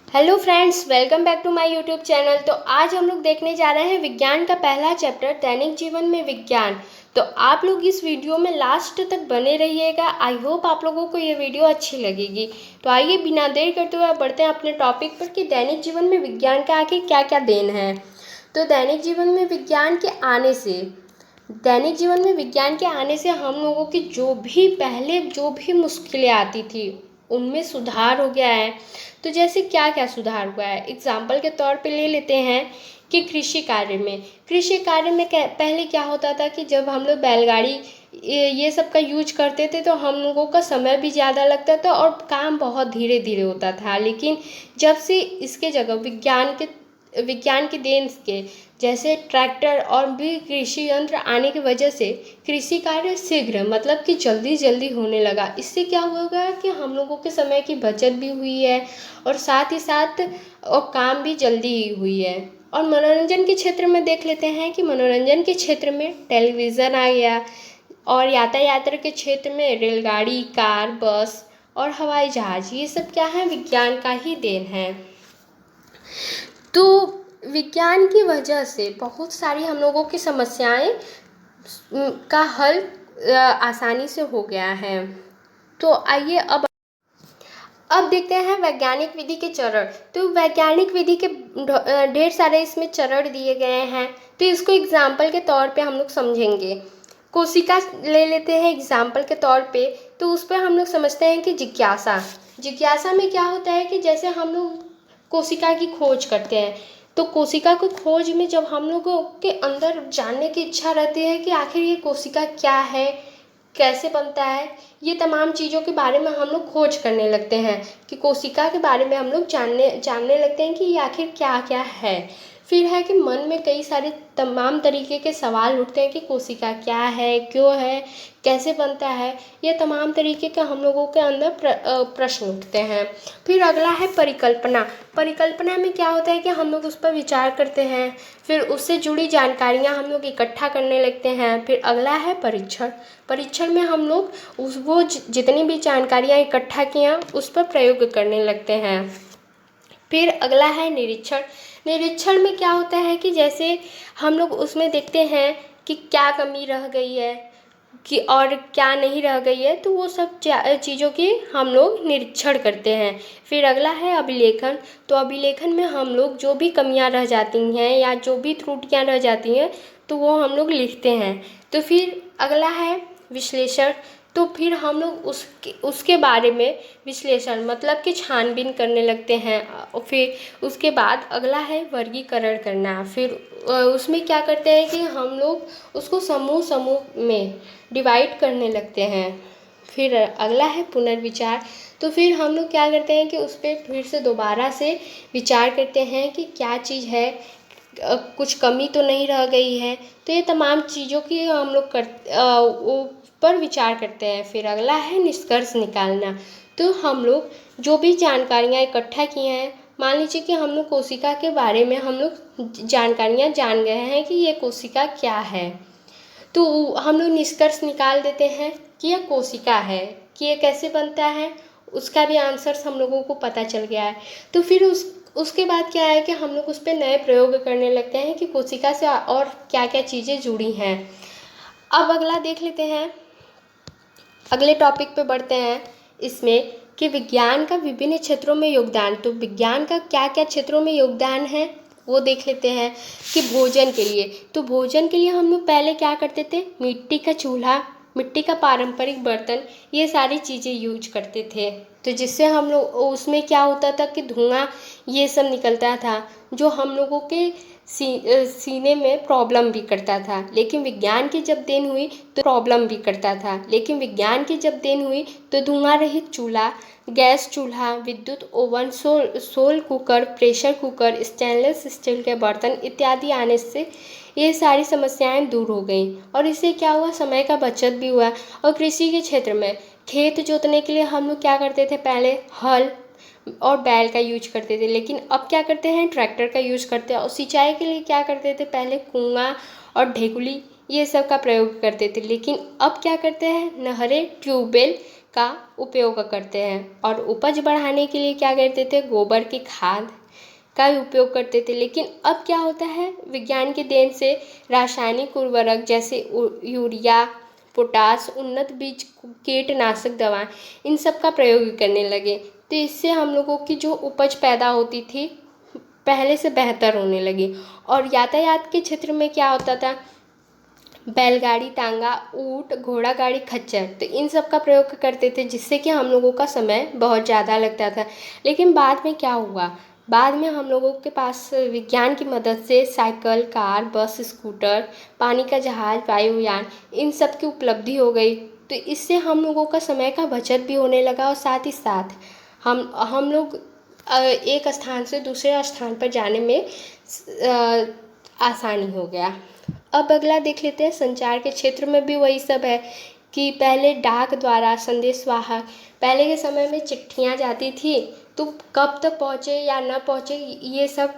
Hello friends, welcome back to my YouTube channel. तो आज हम लोग देखने जा रहे हैं विज्ञान का पहला चैप्टर दैनिक जीवन में विज्ञान। तो आप लोग इस वीडियो में लास्ट तक बने रहिएगा। आई होप आप लोगों को ये वीडियो अच्छी लगेगी। तो आइए बिना देर करते हुए बढ़ते हैं अपने टॉपिक पर कि दैनिक जीवन में विज्ञान का आखिर क्या क्या देन है। तो दैनिक जीवन में विज्ञान के आने से हम लोगों की जो भी मुश्किलें आती थी उनमें सुधार हो गया है। तो जैसे क्या क्या सुधार हुआ है, एग्जाम्पल के तौर पे ले लेते हैं कि कृषि कार्य में पहले क्या होता था कि जब हम लोग बैलगाड़ी ये सब का यूज करते थे तो हम लोगों का समय भी ज़्यादा लगता था और काम बहुत धीरे धीरे होता था। लेकिन जब से इसके जगह विज्ञान के देन के जैसे ट्रैक्टर और भी कृषि यंत्र आने की वजह से कृषि कार्य शीघ्र मतलब कि जल्दी जल्दी होने लगा। इससे क्या होगा कि हम लोगों के समय की बचत भी हुई है और साथ ही साथ और काम भी जल्दी ही हुई है। और मनोरंजन के क्षेत्र में देख लेते हैं कि मनोरंजन के क्षेत्र में टेलीविज़न आ गया और यातायात के क्षेत्र में रेलगाड़ी, कार, बस और हवाई जहाज, ये सब क्या है, विज्ञान का ही देन है। तो विज्ञान की वजह से बहुत सारी हम लोगों की समस्याएं का हल आसानी से हो गया है। तो आइए अब देखते हैं वैज्ञानिक विधि के चरण। तो वैज्ञानिक विधि के ढेर सारे इसमें चरण दिए गए हैं। तो इसको एग्जाम्पल के तौर पे हम लोग समझेंगे। कोशिका ले लेते हैं एग्जाम्पल के तौर पे। तो उस पर हम लोग समझते हैं कि जिज्ञासा में क्या होता है कि जैसे हम लोग कोशिका की खोज करते हैं तो कोशिका की खोज में जब हम लोगों के अंदर जानने की इच्छा रहती है कि आखिर ये कोशिका क्या है, कैसे बनता है, ये तमाम चीज़ों के बारे में हम लोग खोज करने लगते हैं कि कोशिका के बारे में हम लोग जानने लगते हैं कि ये आखिर क्या क्या है। फिर है कि मन में कई सारे तमाम तरीके के सवाल उठते हैं कि कोशिका क्या है, क्यों है, कैसे बनता है, ये तमाम तरीके के हम लोगों के अंदर प्रश्न उठते हैं। फिर अगला है परिकल्पना में क्या होता है कि हम लोग उस पर विचार करते हैं, फिर उससे जुड़ी जानकारियाँ हम लोग इकट्ठा करने लगते हैं। फिर अगला है परीक्षण में हम लोग जितनी भी जानकारियाँ इकट्ठा किया उस पर प्रयोग करने लगते हैं। फिर अगला है निरीक्षण में क्या होता है कि जैसे हम लोग उसमें देखते हैं कि क्या कमी रह गई है कि और क्या नहीं रह गई है, तो वो सब चीज़ों की हम लोग निरीक्षण करते हैं। फिर अगला है अभिलेखन। तो अभिलेखन में हम लोग जो भी कमियां रह जाती हैं या जो भी त्रुटियां रह जाती हैं तो वो हम लोग लिखते हैं। तो फिर अगला है विश्लेषण। तो फिर हम लोग उसके बारे में विश्लेषण मतलब कि छानबीन करने लगते हैं। और फिर उसके बाद अगला है वर्गीकरण करना। फिर उसमें क्या करते हैं कि हम लोग उसको समूह में डिवाइड करने लगते हैं। फिर अगला है पुनर्विचार। तो फिर हम लोग क्या करते हैं कि उस पर फिर से दोबारा से विचार करते हैं कि क्या चीज़ है, कुछ कमी तो नहीं रह गई है। तो ये तमाम चीज़ों की हम लोग पर विचार करते हैं। फिर अगला है निष्कर्ष निकालना। तो हम लोग जो भी जानकारियाँ इकट्ठा किए हैं, मान लीजिए कि हम लोग कोशिका के बारे में हम लोग जानकारियाँ जान गए हैं कि ये कोशिका क्या है, तो हम लोग निष्कर्ष निकाल देते हैं कि यह कोशिका है। कि ये कैसे बनता है उसका भी आंसर्स हम लोगों को पता चल गया है। तो फिर उसके बाद क्या है कि हम लोग उस पर नए प्रयोग करने लगते हैं कि कोशिका से और क्या क्या चीज़ें जुड़ी हैं। अब अगला देख लेते हैं, अगले टॉपिक पे बढ़ते हैं इसमें कि विज्ञान का विभिन्न क्षेत्रों में योगदान। तो विज्ञान का क्या क्या क्षेत्रों में योगदान है वो देख लेते हैं कि भोजन के लिए। तो भोजन के लिए हम लोग पहले क्या करते थे, मिट्टी का चूल्हा, मिट्टी का पारंपरिक बर्तन, ये सारी चीज़ें यूज करते थे। तो जिससे हम लोग उसमें क्या होता था कि धुआं ये सब निकलता था जो हम लोगों के सीने में प्रॉब्लम भी करता था। लेकिन विज्ञान की जब देन हुई तो धुआं रहित चूल्हा, गैस चूल्हा, विद्युत oven, solar cooker, pressure cooker, stainless steel के बर्तन इत्यादि आने से ये सारी समस्याएं दूर हो गई। और इससे क्या हुआ, समय का बचत भी हुआ। और कृषि के क्षेत्र में खेत जोतने के लिए हम लोग क्या करते थे, पहले हल और बैल का यूज करते थे, लेकिन अब क्या करते हैं, ट्रैक्टर का यूज करते हैं। और सिंचाई के लिए क्या करते थे, पहले कुआं और ढेकुली ये सब का प्रयोग करते थे, लेकिन अब क्या करते हैं, नहरें, ट्यूबवेल का उपयोग करते हैं। और उपज बढ़ाने के लिए क्या करते थे, गोबर की खाद का उपयोग करते थे। लेकिन अब क्या होता है, विज्ञान की देन से रासायनिक उर्वरक जैसे यूरिया, पोटास, उन्नत बीज, कीटनाशक दवाएं, इन सब का प्रयोग करने लगे। तो इससे हम लोगों की जो उपज पैदा होती थी पहले से बेहतर होने लगी। और यातायात के क्षेत्र में क्या होता था, बैलगाड़ी, तांगा, ऊँट, घोड़ा गाड़ी, खच्चर, तो इन सब का प्रयोग करते थे, जिससे कि हम लोगों का समय बहुत ज़्यादा लगता था। लेकिन बाद में क्या हुआ, बाद में हम लोगों के पास विज्ञान की मदद से साइकिल, कार, बस, स्कूटर, पानी का जहाज, वायुयान, इन सब की उपलब्धि हो गई। तो इससे हम लोगों का समय का बचत भी होने लगा और साथ ही साथ हम लोग एक स्थान से दूसरे स्थान पर जाने में आसानी हो गया। अब अगला देख लेते हैं, संचार के क्षेत्र में भी वही सब है कि पहले डाक द्वारा संदेशवाहक, पहले के समय में चिट्ठियाँ जाती थी तो कब तक पहुँचे या न पहुँचे, ये सब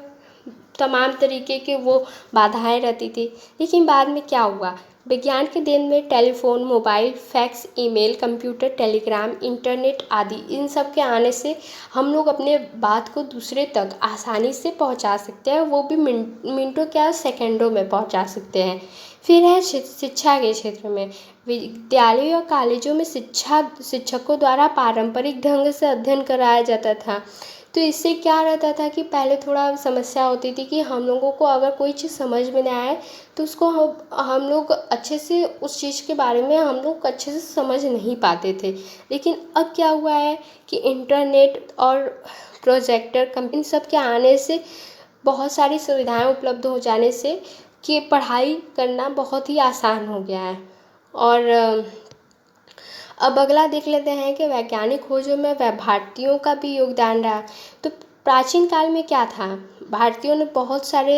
तमाम तरीके के वो बाधाएं रहती थी। लेकिन बाद में क्या हुआ, विज्ञान के देन में telephone, mobile, fax, email, computer, Telegram, internet आदि, इन सब के आने से हम लोग अपने बात को दूसरे तक आसानी से पहुंचा सकते हैं, वो भी मिनटों क्या सेकंडों में पहुंचा सकते हैं। फिर है शिक्षा के क्षेत्र में, विद्यालयों और कॉलेजों में शिक्षकों द्वारा पारंपरिक ढंग से अध्ययन कराया जाता था। तो इससे क्या रहता था कि पहले थोड़ा समस्या होती थी कि हम लोगों को अगर कोई चीज़ समझ में ना आए तो उसको हम लोग अच्छे से उस चीज़ के बारे में हम लोग अच्छे से समझ नहीं पाते थे। लेकिन अब क्या हुआ है कि इंटरनेट और प्रोजेक्टर, इन सब के आने से बहुत सारी सुविधाएं उपलब्ध हो जाने से कि पढ़ाई करना बहुत ही आसान हो गया है। और अब अगला देख लेते हैं कि वैज्ञानिक खोजों में भारतीयों का भी योगदान रहा। तो प्राचीन काल में क्या था, भारतीयों ने बहुत सारे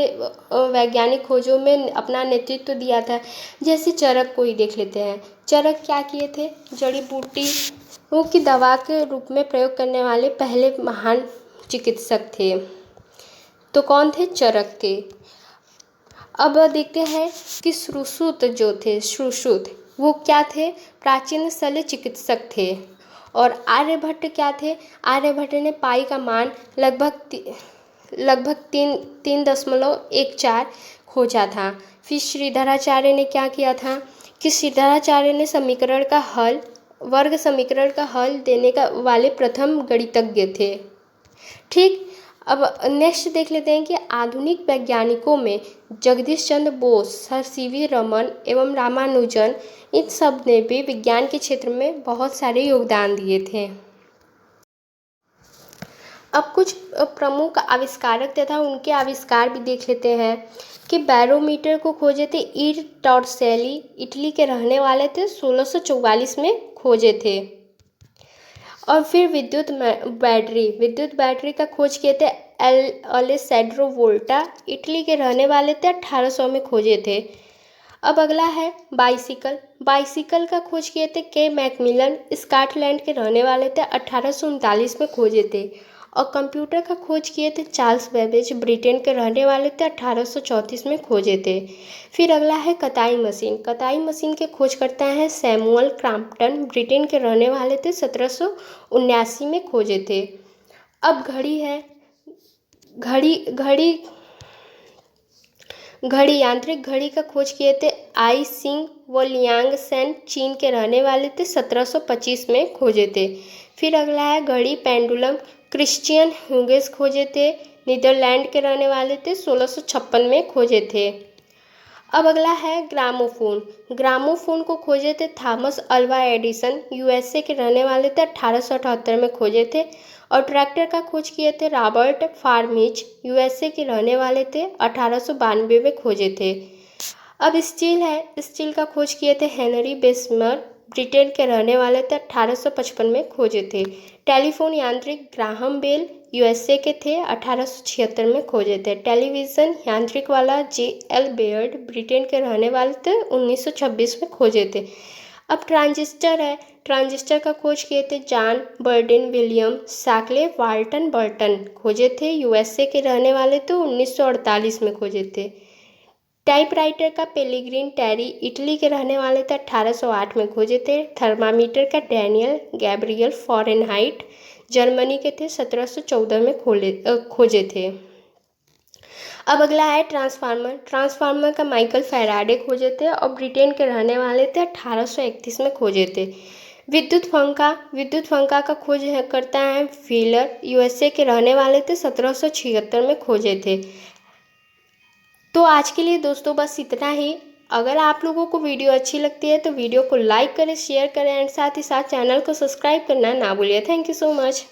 वैज्ञानिक खोजों में अपना नेतृत्व दिया था। जैसे चरक को ही देख लेते हैं। चरक क्या किए थे, जड़ी बूटी की दवा के रूप में प्रयोग करने वाले पहले महान चिकित्सक थे। तो कौन थे, चरक थे। अब देखते हैं कि सुश्रुत जो थे, सुश्रुत वो क्या थे, प्राचीन शल्य चिकित्सक थे। और आर्यभट्ट क्या थे, आर्यभट्ट ने पाई का मान लगभग 3.14 खोजा था। फिर श्रीधराचार्य ने क्या किया था कि श्रीधराचार्य ने वर्ग समीकरण का हल देने का वाले प्रथम गणितज्ञ थे। ठीक, अब नेक्स्ट देख लेते हैं कि आधुनिक वैज्ञानिकों में जगदीश चंद्र बोस, सर सीवी रमन एवं रामानुजन, इन सब ने भी विज्ञान के क्षेत्र में बहुत सारे योगदान दिए थे। अब कुछ प्रमुख आविष्कारक तथा उनके आविष्कार भी देख लेते हैं कि बैरोमीटर को खोजे थे ई टॉर्सेली, इटली के रहने वाले थे, 1644 में खोजे थे। और फिर विद्युत बैटरी का खोज किए थे अलेसैंड्रो वोल्टा, इटली के रहने वाले थे, 1800 में खोजे थे। अब अगला है बाइसिकल का खोज किए थे के मैकमिलन, स्कॉटलैंड के रहने वाले थे, 1839 में खोजे थे। और कंप्यूटर का खोज किए थे चार्ल्स बेबेज, ब्रिटेन के रहने वाले थे, 1834 में खोजे थे। फिर अगला है कताई मशीन के खोजकर्ता हैं सैमुअल क्रॉम्पटन, ब्रिटेन के रहने वाले थे, 1779 में खोजे थे। अब घड़ी है, यांत्रिक घड़ी का खोज किए थे आई सिंग व लियांग सेन, चीन के रहने वाले थे, 1725 में खोजे थे। फिर अगला है घड़ी पेंडुलम, क्रिश्चियन ह्यूगेस खोजे थे, नीदरलैंड के रहने वाले थे, 1656 में खोजे थे। अब अगला है ग्रामोफोन को खोजे थे थॉमस अल्वा एडिसन, यूएसए के रहने वाले थे, 1878 में खोजे थे। और ट्रैक्टर का खोज किए थे रॉबर्ट फार्मिच, यूएसए के रहने वाले थे, 1892 में खोजे थे। अब स्टील का खोज किए थे हेनरी बेस्मर, ब्रिटेन के रहने वाले थे, 1855 में खोजे थे। टेलीफोन यांत्रिक ग्राहम बेल, यूएसए के थे, 1876 में खोजे थे। टेलीविज़न यांत्रिक वाला जे.एल. बेयर्ड, ब्रिटेन के रहने वाले थे, 1926 में खोजे थे। अब ट्रांजिस्टर का खोज किए थे John Bardeen William सैकले Walton Burton, खोजे थे, यूएसए के रहने वाले थे, 1948 में खोजे थे। टाइपराइटर का पेलेग्रिन टेरी इटली के रहने वाले थे, 1808 में खोजे थे। थर्मामीटर का डैनियल गैब्रियल फ़ारेनहाइट जर्मनी के थे, 1714 में खोजे थे। अब अगला है ट्रांसफार्मर का माइकल फैराडे खोजे थे और ब्रिटेन के रहने वाले थे, 1831 में खोजे थे। विद्युत फंका का खोज करता है व्हीलर, यूएसए के रहने वाले थे, 1776 में खोजे थे। तो आज के लिए दोस्तों बस इतना ही। अगर आप लोगों को वीडियो अच्छी लगती है तो वीडियो को लाइक करें, शेयर करें एंड साथ ही साथ चैनल को सब्सक्राइब करना ना भूलिए। Thank you so much.